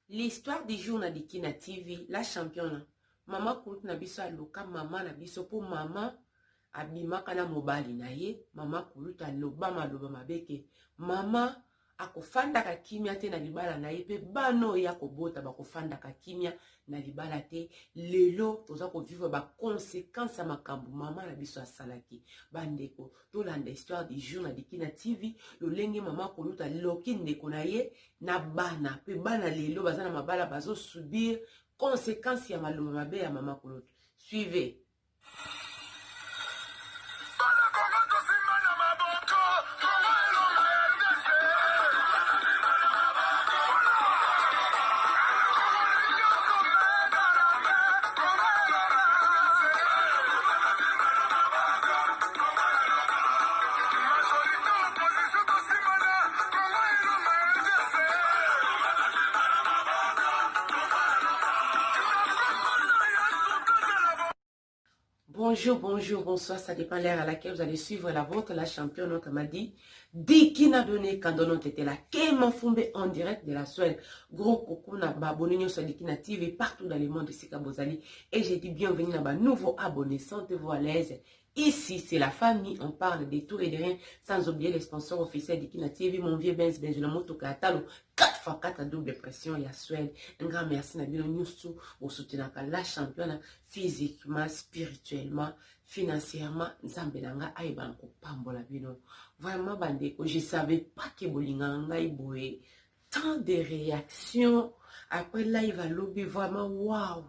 L'histoire du jour na diki na TV, la championne. Maman kout na biso aloka maman na biso pour maman abimaka na mobali na ye. Maman kout aloba mabeke. Maman akofandaka kimia te na libala na ye pe bano ya kobota bakofandaka kimia na libala te. Lelo toza ko vivre ba conséquences ya makambo maman na biso asalaki. Bandeko tolanda histoire du jour na diki na TV. Lolenge maman koluta loki ndeko na ye na bana pe bana lelo baza na mabala bazo subir conséquences ya maloba mabe ya maman koluta. Suivez. Bonjour, bonjour, bonsoir, ça dépend l'heure à laquelle vous allez suivre la vôtre, la championne, comme a dit. Diki n'a donné quand on était là. Kéma Fumbe en direct de la Suède. Gros coucou na abonné sur Diki na TV partout dans le monde de Sika Bozali. Et j'ai dit bienvenue à ma nouveau abonné. Sentez-vous à l'aise. Ici, c'est la famille. On parle de tout et de rien. Sans oublier les sponsors officiels Diki na TV. Mon vieux Benz, le moto Katalo. 4x4 à double pression. Il y a Suède. Un grand merci. Nabino Nyusu. Au soutien à la championne. Physiquement, spirituellement, financièrement. Zambelanga Aibanko Pambola Bino. Vraiment, bandeko, je ne savais pas que Bolinganga Iboé. Tant de réactions. Après live à lobby, vraiment, waouh.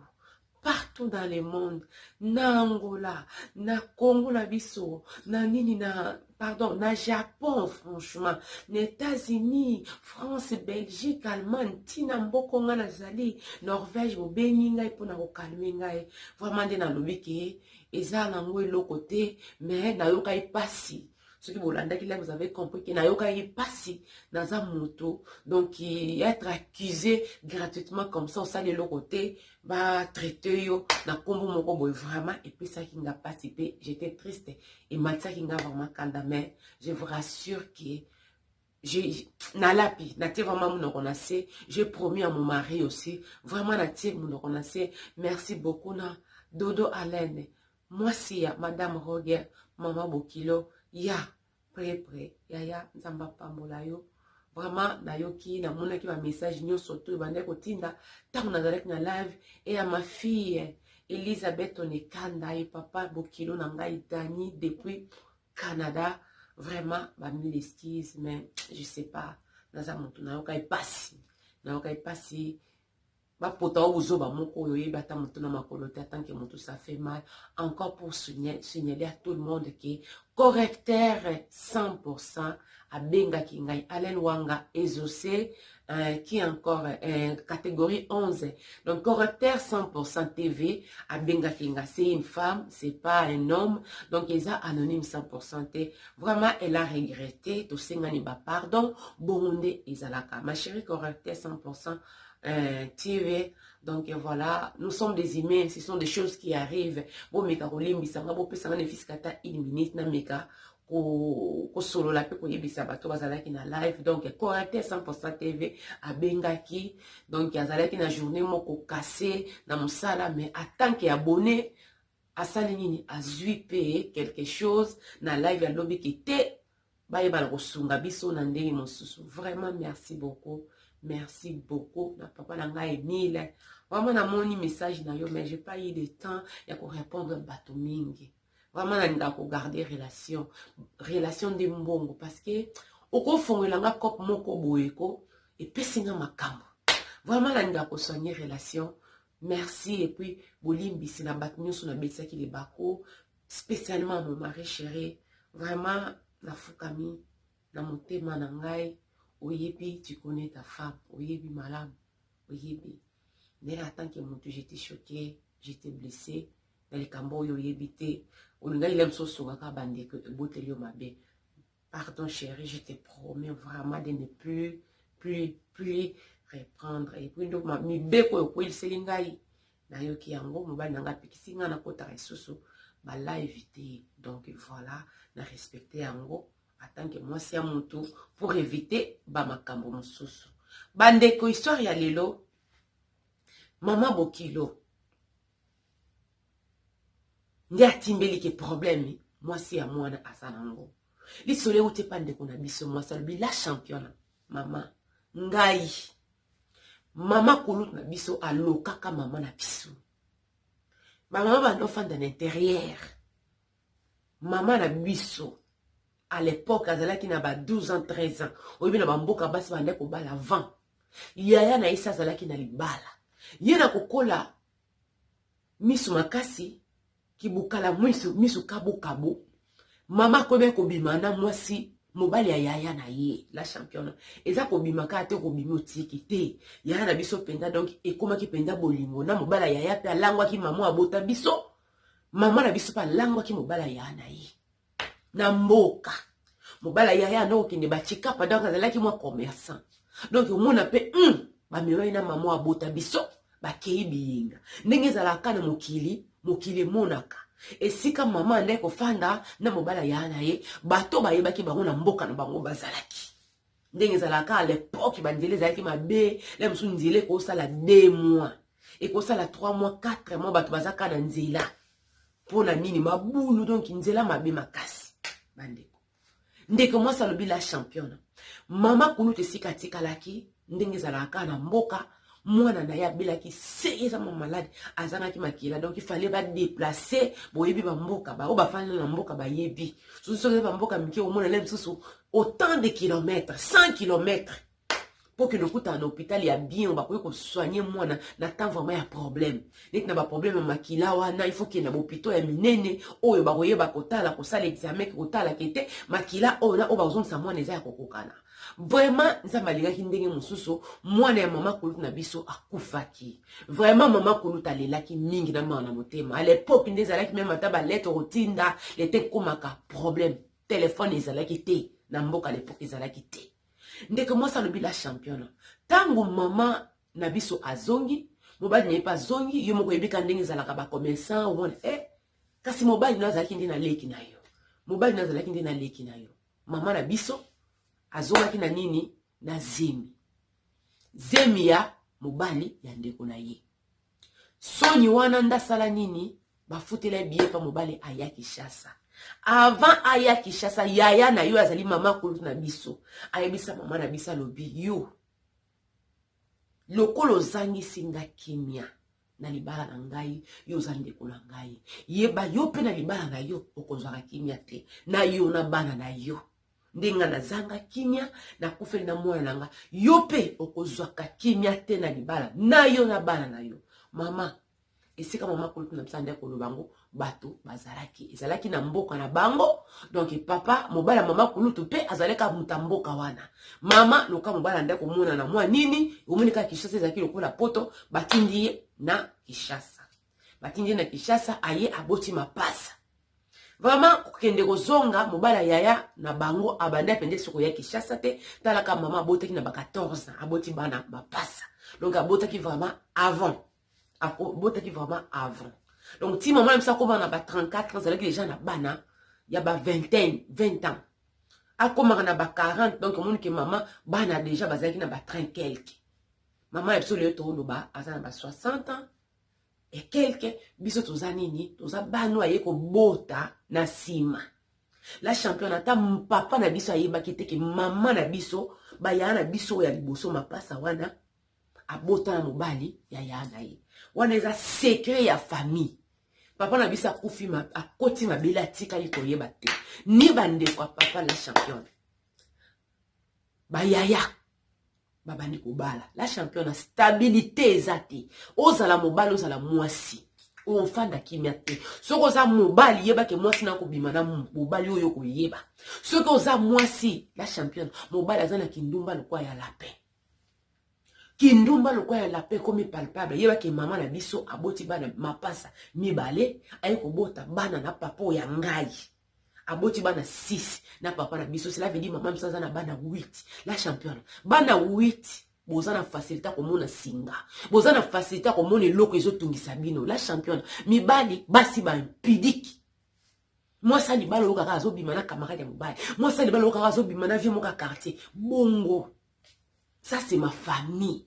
Partout dans le monde, na Angola, na Congo na biso, na nini na, pardon, na Japon, franchement, na États-Unis, France, Belgique, Allemagne, tina mboko nga na zali, Norvège, mobengi ngai pona ko calmer ngai. Vraiment de na lobi ke, eza na ngwe lo côté, mais na yoka ipasi. Ceux qui vous avez compris qu'il n'y a pas passé dans un moto. Donc, être accusé gratuitement comme ça, on s'en de l'autre côté, bah, traité yo, na kombo moko boy vraiment, et puis ça qui n'a pas participé, j'étais triste. Et maintenant, qui n'a vraiment kandamé, je vous rassure que na lapi, na te vraiment mon reconnaissé, j'ai promis à mon mari aussi, vraiment na te mon reconnaissé, merci beaucoup na Dodo Alain, moi si ya Madame Roger, Maman Bokilo, ya pré ya nzamba pambola yo vraiment na yoki na mona ki ba message nyonso to bande ko tinda tango na direct na live et à ma fille Elisabeth Onekanda et papa Bokilo na ngai Dani depuis Canada vraiment ba mille excuses mais je sais pas naza mutu na yoka ipasi ba pota ozo ba moko yoye bata mutu na makolo te tant que mutu ça fait mal encore pour signaler à tout le monde que correcteur 100% à Benga Kingai Alain Wanga Ezosé qui est encore catégorie 11 donc correcteur 100% TV à Benga Kinga c'est une femme c'est pas un homme donc ils a anonyme 100% T vraiment elle a regretté tout sengani ba pardon bonde ezalaka ma chérie correcteur 100% TV donc voilà nous sommes des humains ce sont des choses qui arrivent bon meka kolimbisanga bo pesanga ne fiskata 1 minute na meka ko solo la pe ko yebisa bato bazalaki na live donc correcteur 100% TV a bengaki donc azalaki na journée moko cassé na mosala mais en tant qu'abonné à salinini a zuipé quelque chose na live ya lobby qui te bayeba ko sunga biso na ndenge mosusu vraiment merci beaucoup. Merci beaucoup. Na papa nanga Emile. Vraiment na moni message na yo mais j'ai pas eu de temps ya ko répondre bato mingi. Vraiment na nga ko garder relation de mbongo parce que oko fongolanga kop moko boyeko et pesinga makambo. Vraiment na nga ko soigner relation. Merci et puis bolimbisi na bato nyonso na besaki les bako spécialement mon mari chéri. Vraiment na fukami na motema na ngai. Oyebi, tu connais ta femme. Oyebi, madame. Oyebi. Mais en tant que mon j'étais choqué, j'étais blessé. Dans les cambo, oyebi te. Olinga il aime so songaka bande que botelio mabe. Pardon chérie, je te promets vraiment de ne plus reprendre. Et puis donc mi beko ko il selingai. Na yoki yango mobali nanga pikisinga na kota resusu. Ba la éviter. Donc voilà, na respecter yango. En tant que moi, c'est à mon tour pour éviter Bamakambo Mosusu. Bandeko, histoire ya lelo, Maman Bokilo. Ndi atimbeli ke problème. Moi si à moi na asanango. Li sole ou te pande qu'on a biso moi salbi la championne. Maman. Ngai. Maman koulout na biso alo kaka maman na biso. Maman va nous faire dans l'intérieur. Maman na biso. À l'époque, Azala qui n'a pas 12 ans, 13 ans. Ou bien na bamboka basi bande ko bala 20. Yaya na isa Azala qui na li bala. Yena kokola misu makasi ki bukala misu kabo kabo. Mama kobe ko bimana mwasi mobali ya yaya na ye la championne. Eza ko bimaka te ko bimi otiki te. Yaya na biso penda donc ekoma ki penda bolingo na mobala ya yaya pe alangwa ki maman abota biso. Mama na biso pa langwa ki mobala ya na ye. Na mboka. Mobala yaya no kende ba chika pa donc azalaki moi commerçant. Donc mona pe ba miro ina maman abota biso ba kei biyinga. Ndenge zalaka na mokili monaka. Esika maman ande ko fanda na mobala ya na ye bato ba yebaki bango na mboka na bango bazalaki. Ndenge zalaka à l'époque bandele zalaki mabe, la musu nzile ko sala 2 mois. Et ko sala 3 mois, 4 mois bato bazaka na nzela. Pona nini mabulu donc nzela mabe makasi. Bandeko. Ndeko moi salobi la championne. Mama kunu te sika tika laki ndenge zalaka na mboka. Mwana na ya belaki sérieusement malade azana ki makila donc il fallait pas déplacer boyebi ba mboka ba o ba fana na mboka ba yebi so ba mboka miki o mona lemsusu autant de kilomètres 100 kilomètres pour que le coup en hôpital ya bien on va pouvoir soigner mwana na temps vraiment ya problème nek na ba problème makila wana il faut qu'il na hôpital ya minene oyo ba koyeba kotala ko sala examen kotala kete makila ona o ba zone sa mwana eza ya kokokana. Vraiment, ça m'a dit que mususu mwana ya mama kulutu na biso akufaki. Vraiment mama kulutu alelaki mingi na mwana motema. À l'époque ndezalaki même ata ba lettre rotinda, était komaka problème. Téléphone ezalaki te, na mboka à l'époque ezalaki te. Ndeke moi ça lobi la championne. Tango mama na biso azongi, mobali n'est pas zongi, yo moko yebika ndenge ezalaka ba commerçant ou kasi mobali nazalaki ndina leki na yo. Mobali nazalaki ndina leki na yo. Mama na biso azonga kina nini na zemi ya mobali ya ndeko na ye soni wana ndasala nini bafutela biye pa mobali aya Kinshasa avant aya Kinshasa yaya na yo azali mama kulutu na biso ayebisa mama na biso lobi yo lokolo zangi singa kimia na libala na ngai yo zandeko na ngai yeba yo pe na libala na yo okozwaka kimia te na yo na bana na yo ndenga na zanga kimia na kufeli na mwana nanga yope okozwaka kimia te na libala na yo na bana na yo mama esika mama kulutu na bisande ko lobango bato bazalaki ezalaki na mboka na bango donc papa mobala mama kulutu pe azaleka mutamboka wana mama loka mobala ndako mona na mwa nini umunika Kinshasa ezaki lokola poto batindi na Kinshasa aye aboti mapasa. Vraiment, kende kozonga mobala yaya na bango abanda pende soko ya Kinshasa te talaka mama abotaki na ba 14 ans aboti bana bapasa donc abotaki vraiment avant donc ti maman msa ko bana ba 34 ans avec les gens na bana ya ba 20 ans akoma na ba 40 donc mon ke maman bana déjà bazaki na ba 30 quelque maman absolument to loba azana ba 60 ans et quelques biso tozanini toza bano aye ko bota na sima la championne ata papa na biso ayeba kiteke mama na biso ba ya na biso ya liboso mapasa wana abota na mobali ya na ye wana eza secret ya famille papa na biso akufi akoti mabela tika liko yeba te ni bande kwa papa la championne ba yaya babani kobala la championne stabilité ezate ozala mobali ozala mwasi onfanda kimia te soko oza mobali yeba ke mwasi na kobima na mobali oyo koyeba soko oza mwasi la championne mobali azana kindumba lokwa ya lapin kindumba lokwa ya lapin comme palpable yeba ke mama na biso aboti bana mapasa mibale ayi kobota bana na papa ya ngai aboti bana 6 na papa na biso cela veut dire maman msaza na bana 8 la championne bana 8 bozana facilité komona singa bozana facilité komona eloko ezotungisa bino la championne mibali basi ba impidiki moi ça libala lokaka azobima na camarade ya mobali moi ça libala lokaka azobima na vie moka quartier bongo ça c'est ma famille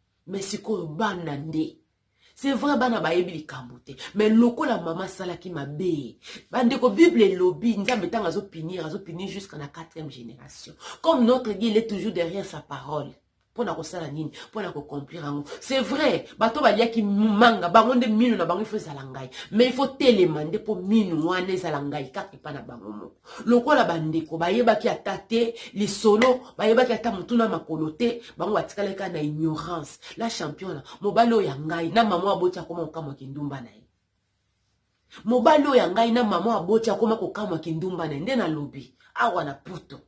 mais sikoyo bana nde. C'est vrai, bana bayebi likambo te. Mais loko la maman salaki mabe. Bande ko Bible et lobby, nzambe tanga azo punir jusqu'à la 4e génération. Comme notre Dieu, il est toujours derrière sa parole. Pour na ko sala nini, pour na ko accomplir ango. C'est vrai, bato balia ki manga, bango de minu na bango il faut zalangai. Mais il faut télémander pour minu wane zalangai kaki pa na bango mo. Loko la bandeko, bayeba ki atate, li solo, bayeba ki ata mutuna makolote, bango batikala ka na ignorance. La championne, mobalo ya ngai, na maman aboti akoma okama kindumba na ye. Mobalo ya ngai na maman aboti akoma kokama kindumba na ye, nde na lobi, awa na puto.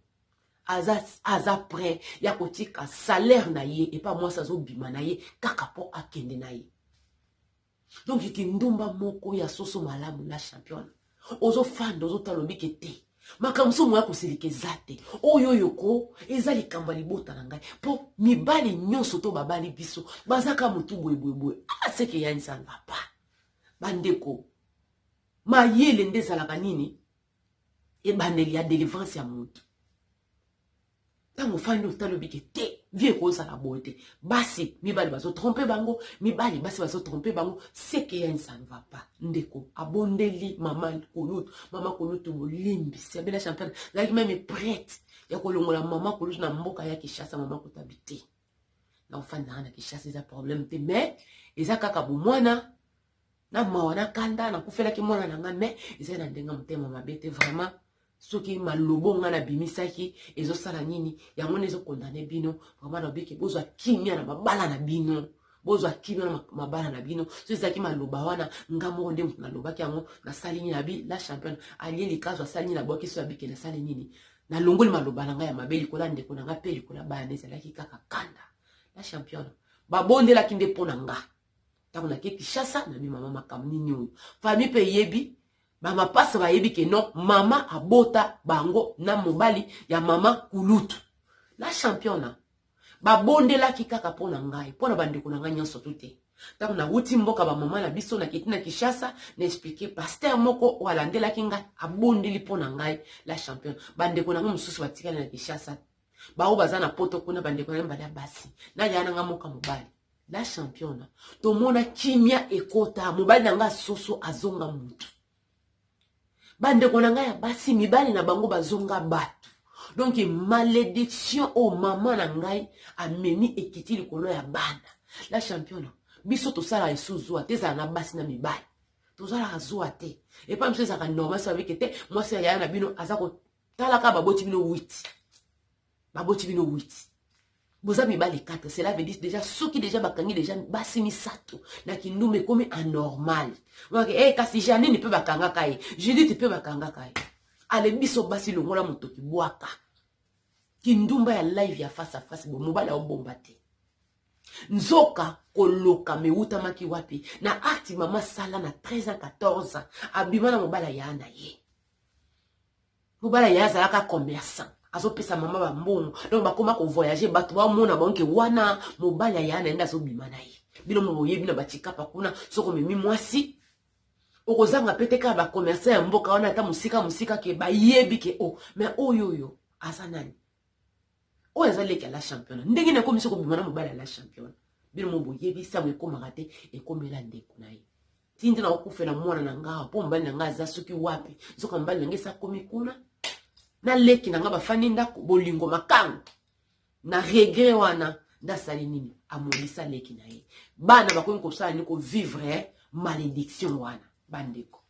Aza prêt ya kotika salaire na ye et pas moi ça zo bima na ye kaka po akende na ye. Donc kindumba moko ya soso malamu la championne. Ozo fan ozo talobi kete. Makamso mo ya koselike zate. Oyo yoko ezali kamba libota na ngai. Po mibali nyonso to babali biso bazaka mutu boy. Ah c'est que ya nsa va pas. Bandeko. Ma yele ndezalaka nini? E bandeli ya délivrance ya mutu. Tango fandi otalobi ke te vie koza la beauté basi mibali bazo tromper bango mibali basi bazo tromper bango c'est que ça ne va pas ndeko abondeli maman kolutu bolimbi c'est bela champagne like même prête ya kolongola maman kolutu na mboka ya Kishasa maman kotabite na enfant na Kishasa c'est un problème te mais eza kaka bomwana na mawana kanda na kufela ki mwana na nga mais eza na ndenga mutema mabete vraiment soki malobo nga na bimisaki ezo sala nini yango nezo condamner bino vraiment na biki bozwa kimia na mabala na bino bozwa kimia na mabala na bino so ezaki maloba wana nga moko nde na lobaki yango na sali nini na bi la championne alie likazo sali nini na boki so abike na sali nini na longoli maloba na nga ya mabeli kola ndeko na nga pe likola bana ezalaki kaka kanda la championne babondelaki nde mpo na nga ntango na ke Kishasa na bi mama makambo nini oyo famille pe yebi Mama passe va yebi ke non, mama abota bango na mobali ya mama kulutu. La championne. Ba bonde la ki kaka pona ngai, pona bandeko na ngai nyonso tute. Tango na wuti mboka ba mama na biso na kitina Kishasa, na expliquer pasteur moko walandela ki ngai abonde li pona ngai la championne. Bandeko na ngai mususu batikala na Kishasa. Ba o bazana poto kuna bandeko na mbala basi. Na yana nga moka mobali. La championne. To mona kimia ekota mobali na nga soso azonga mutu. Bande konanga ya basi mibali na bango bazonga batu. Donc malédiction au maman na ngai ameni ekiti likolo ya bana. La championne. Biso to sala esuzwa te za na basi na mibali. To sala azwa te. Et pas monsieur ça normal ça avec te moi c'est ya na bino azako talaka baboti bino 8. Baboti bino 8. Boza mibali 4, cela veut dire déjà ceux qui déjà bakangi déjà basi misato na kindume comme anormal. Donc kasi jane ne peut bakanga kai. Judith tu peux bakanga kai. Ale biso basi longola motoki boaka. Kindumba ya live ya face à face bo mobali ya bomba te. Nzoka koloka meuta maki wapi na acti mama sala na 13 ans 14 ans abima na mobali ya na ye. Mobali ya zalaka commerçant. Azo pesa mama ba mbongo donc bakoma ko voyager bato ba mona banke wana mobali ya na enda zo bima na ye bino mo yebi na batika pa kuna soko memi mwasi okozanga peteka ba commerçant ya mboka wana ata musika ke ba yebi ke o mais oyoyo asa nani o ezaleki la championne ndenge na komisi ko bima na mobali la championne bino mo yebi sa mo ko magate e komela ndeko na ye tindi na okufela mwana na nga po mbali na nga za soki wapi soko mbali na ngesa komi kuna na leki na nga bafani ndako bolingo makango na regret wana ndasali nini amolisa leki na ye bana bakomi kosala ni ko vivre malédiction wana bandeko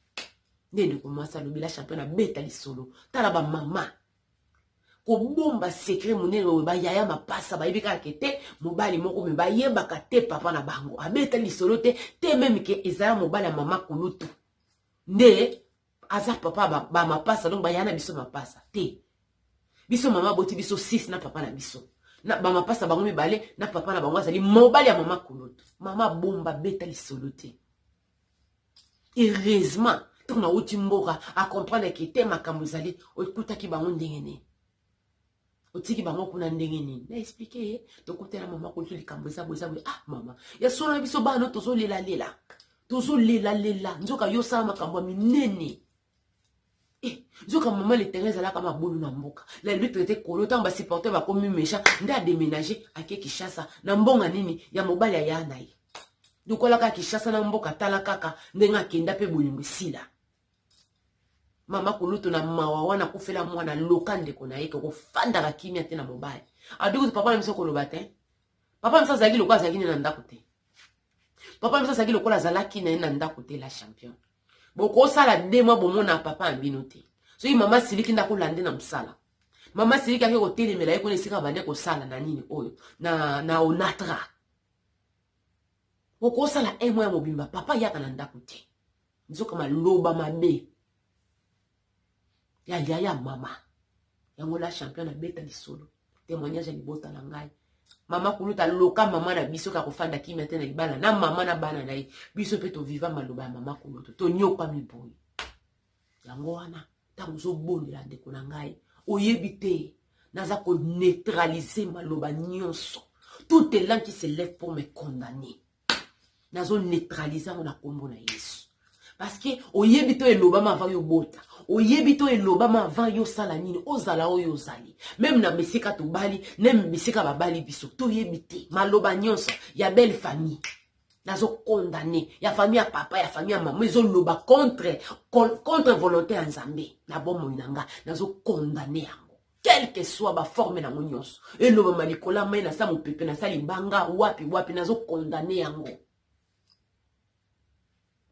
ndende ko mwasa lobila champion beta lisolo tala ba mama ko bomba secret munene we ba yaya mapasa ba yebika kete mobali moko me ba yeba ka te papa na bango abeta lisolo te même ke ezala mobali ya mama kulutu nde aza papa ba mapasa donc ba yana biso mapasa te biso mama boti biso 6 na papa na biso na ba mapasa bango mibale na papa na bango azali mobali ya mama kulutu mama bomba beta lisolo te heureusement to na uti mboka a comprendre que te makambo zali okuta ki bango ndengene otiki bango kuna ndengene na expliquer to kotela mama kulutu likambo za boza ah mama ya sona biso bana tozo lela nzoka yo sa makambo minene Zoka maman le terrain zala kama bolu na mboka. La lutte était kolo tant ba supporter ba komi méchant nda déménager à Kinshasa na mbonga nini ya mobali ya na ye. Dukola ka Kinshasa na mboka tala kaka ndenga kenda pe bolingo sila. Mama kuluto na mawa wana kufela mwana lokande kona yeke ko fanda ka kimia te na mobali. Aduku papa mso ko lobate. Papa msa zagi lokwa zagi na ndako te. Papa msa zagi lokwa zalaki na ndako te la champion. Boko sala demo bomona papa ambino te. So yi mama siliki ndako lande na msala. Mama siliki ake ko telemela yeko nesika bande ko sala na nini oyo na onatra. Boko sala emo ya mobimba papa yaka na ndako te. Nzoka maloba mabe. Ya mama. Yango la champion na beta lisolo. Témoignage ya libota na ngai. Mama kuluta loka mama na biso ka kofanda kimia te na libala na mama na bana na ye. Biso pe to viva maloba ya mama kuluto. To nyoka miboyi. Yango wana tango zo bondela ndeko na ngai. Oyebi te naza ko neutraliser maloba nyonso. Tout est là qui se lève pour me condamner. Nazo neutraliser na kombo na Yesu. Parce que oyebi to eloba ma va yo bota. Oyebi to eloba ma va yo sala nini ozala oyo zali. Même na mesika to bali, nem mesika ba bali biso. To yebi te maloba nyonso ya belle famille. Nazo condamné. Ya famille ya papa, ya famille ya maman, ils ont loba contre volonté en Nzambe. Na bomo inanga, nazo condamné yango. Quelle que soit ba forme na nyonso. Eloba malikola mai na sa mo pepe na sa libanga wapi nazo condamné yango.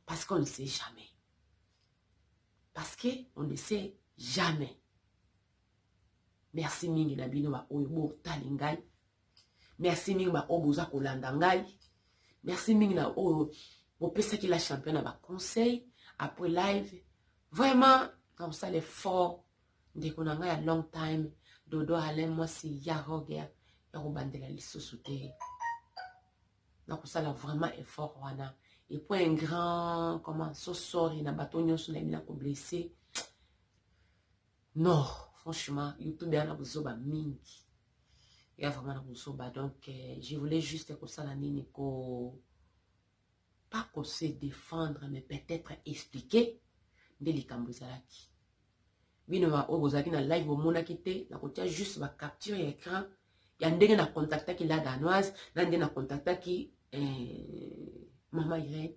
Parce qu'on ne sait jamais. Parce qu'on ne sait jamais. Merci mingi na bino ba oyo talingai. Merci mingi ba oboza kolanda ngai. Merci mingi na oyo opesa ki la championne ba conseil après live. Vraiment comme ça l'effort de konanga ya long time dodo Alain moi si ya roger ya robandela lisusu te. Na kosala vraiment effort wana. Et pour un grand, comment, so sorry, na bateau nyonso na mina ko blessé. Non, franchement, YouTube yana buzoba mingi. Il y a vraiment na buzoba. Donc, je voulais juste que ça la nini ko pas qu'on se défendre, mais peut-être expliquer de likambo zalaki. Bino ba obozaki na live au mona kité, na kotia juste ba capture écran. Ya ndenge na contacta ki la danoise, na ndenge na contacta ki Mama Irene,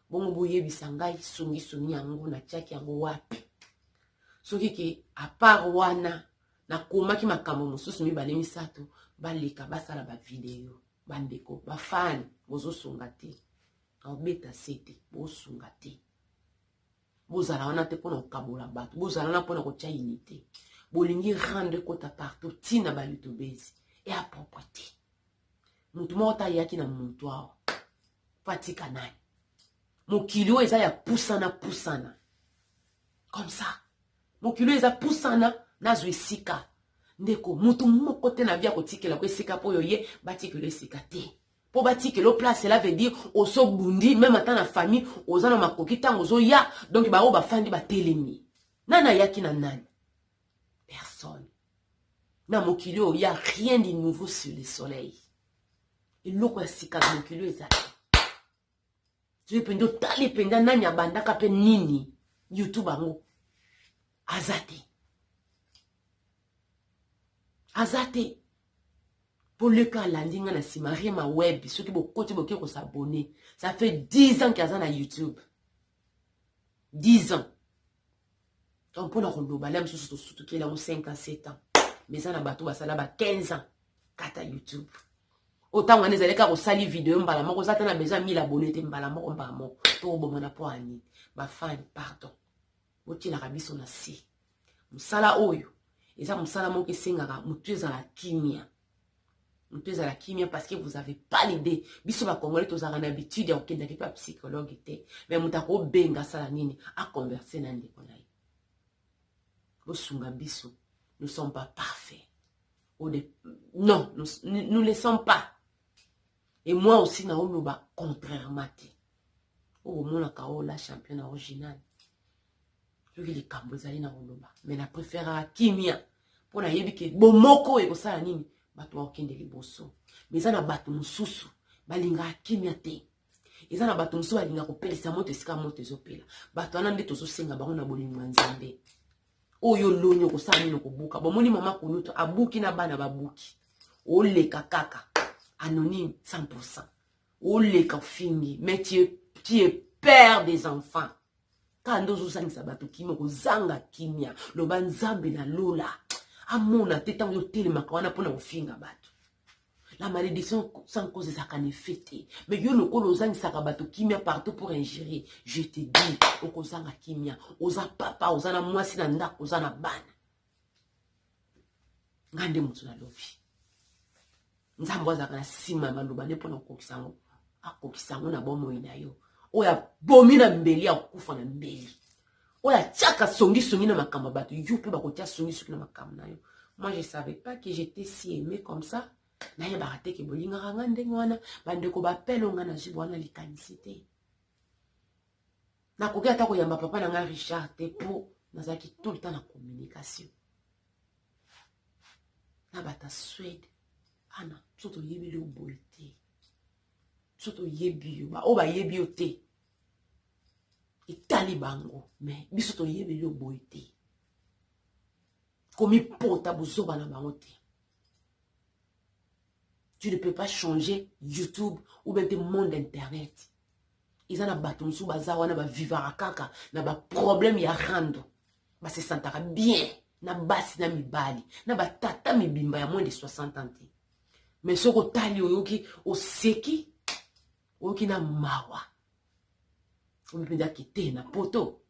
bongo boye bisangai sungi yango na tchaki yango wapi. Soki ke a part wana na komaki makambo mosusu mibale misato baleka basala ba video bandeko ba fan bozo sunga te. Obeta sete bo sunga te. Bozala wana te pona okabola bato, bozala na pona kotia unité. Bolingi rendre kota partout tina ba youtubezi et à propreté. Mutu mota yaki na muntu awa. Fatika nai. Mokilio eza ya pusana. Comme ça. Mokilio eza pusana na sika. Ndeko mutu moko te na via kotikela ko sika po yo ye batikelo sika te. Po batikelo place cela veut dire oso bundi même ata na famille ozana makoki tango zo ya donc ba o ba fandi ba telemi. Nana yaki na nani? Personne. Na mokilio y a rien de nouveau sur le soleil. Et loko sika mokilio eza. Je pendo tali penda nani abandaka pe nini YouTube ango azate pour le cas landinga na simari ma web ceux qui beaucoup ko s'abonner ça fait 10 ans qu'il y a na YouTube 10 ans donc pour le roloba là surtout qu'il a 5 ans 7 ans mais ça na bato basala ba 15 ans kata YouTube. Autant on est allé sali vidéo mbala moko zata na besoin 1000 abonnés te mbala moko to bomona po ani ba fan pardon oti la rabiso na si musala oyo eza musala moko esengaka mutu ezala kimia parce que vous avez pas l'idée biso ba congolais tozaka na habitude ya okenda ki pa psychologue te mais mutako benga sala nini a converser na ndeko na ye bosunga biso nous sommes pas parfaits non nous ne sommes pas. Et moi aussi, na oloba contrairement. Oh, mon akao la championne originale. Je vais les cambozali na oloba. Mais na préféra kimia. Pour na yebi ke bomoko e kosala nini. Bato okende liboso. Mais ça na bato mususu. Balinga kimia te. Eza na bato mususu balinga kopelisa moto esika moto ezopela. Bato wana nde tozo senga bango na bolingo nzambe. Oyo lonyo ko sami no ko buka. Bon moni mama kunuto abuki na bana babuki. Oleka kaka. Anonyme 100%. Oleka fingi. Mais tu es père des enfants. Kando zuzangi sabato kimia ko zanga kimia. Loba nzambe na lola. Amona tetango yo telemaka wana pona ofinga bato. La malédiction sans cause ça can fêter. Mais yo le kolo zang sakabato kimia partout pour ingérer. Je te dis, okozanga kimia, oza papa, ozana mwasi na ndako, ozana bana. Ngande mutu na lobi. Nzambo azaka na sima maloba ne pona kokisango. Akokisango na bomo ina yo. Oya bomi na mbeli ya kufa na mbeli. Oya chaka songi songi na makamba bato. Yo pe bakotia songi songi na makamba na yo. Moi je savais pas que j'étais si aimé comme ça. Naye barate ke bolinga kanga ndenge wana bandeko bapelo nga na jibo wana likanisite. Na koki ata koyamba papa na nga Richard te po nazaki tout le temps na communication. Na bata Suède ana soto yebi le boite. Soto yebi yo ba o ba yebi yo te. Itali bango mais biso to yebi le boite. Komi pota buzoba na bango te. Tu ne peux pas changer YouTube ou bien le monde internet. Ils ont un bâton sous bazar, on a vivre kaka, na ba problème ya rando. Ba se sentara bien, na basi na mibali, na ba tata mibimba ya moins de 60 ans. Mais ce que tali oyoki oseki, oyoki na mawa. On peut dire que na poto.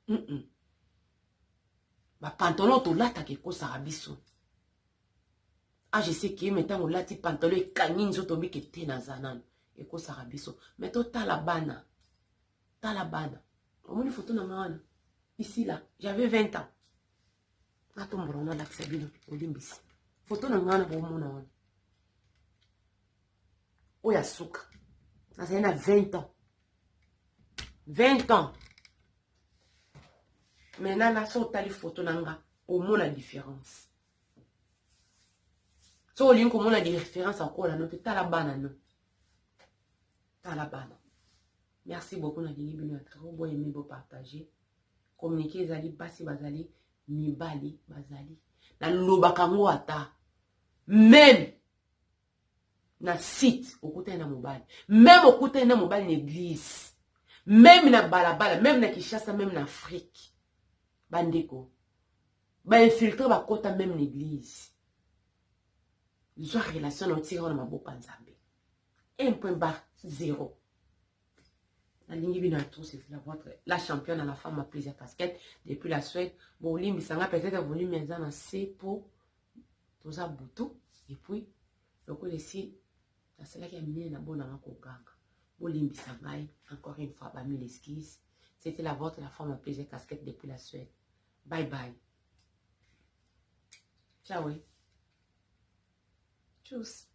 Ba pantalon to lata ke ko sarabiso. Ah, je sais que maintenant on l'a dit pantalon et canine zo tobi que te na zanan et ko sarabiso. Mais to talabana. Talabana. Comment une photo na maana? Ici là, j'avais 20 ans. Attends bon, on a l'accepté olimbisi. Photo na maana pour mon on. Oya suka. Ça c'est na 20 ans. 20 ans. Maintenant là so tali photo nanga, au moins la différence. So link comme on a des références encore là, notre talabana non. Talabana. Merci beaucoup na dini bino trop bon aimer beau partager. Communiquer zali basi bazali mibali bazali. Na lobaka ngo ata. Même na site okuta na mobile. Même okuta na mobile l'église. Même na balabala, même na Kinshasa, même na Afrique. Bandeko. Ba infiltrer ba kota même l'église. Soit relation na tiro na maboka nzambe 1.0. La ligne bino tout c'est la championne à la femme à plusieurs casquettes depuis la Suède. Bon limbi sanga peut-être volume en na c'est pour tout ça boutou et puis le coup ici c'est là qui a mis na bona ko ganga. Bon limbi sanga encore une fois ba mille excuses. C'était la vôtre la femme à plusieurs casquettes depuis la Suède. Bye bye. Ciao. Tschüss.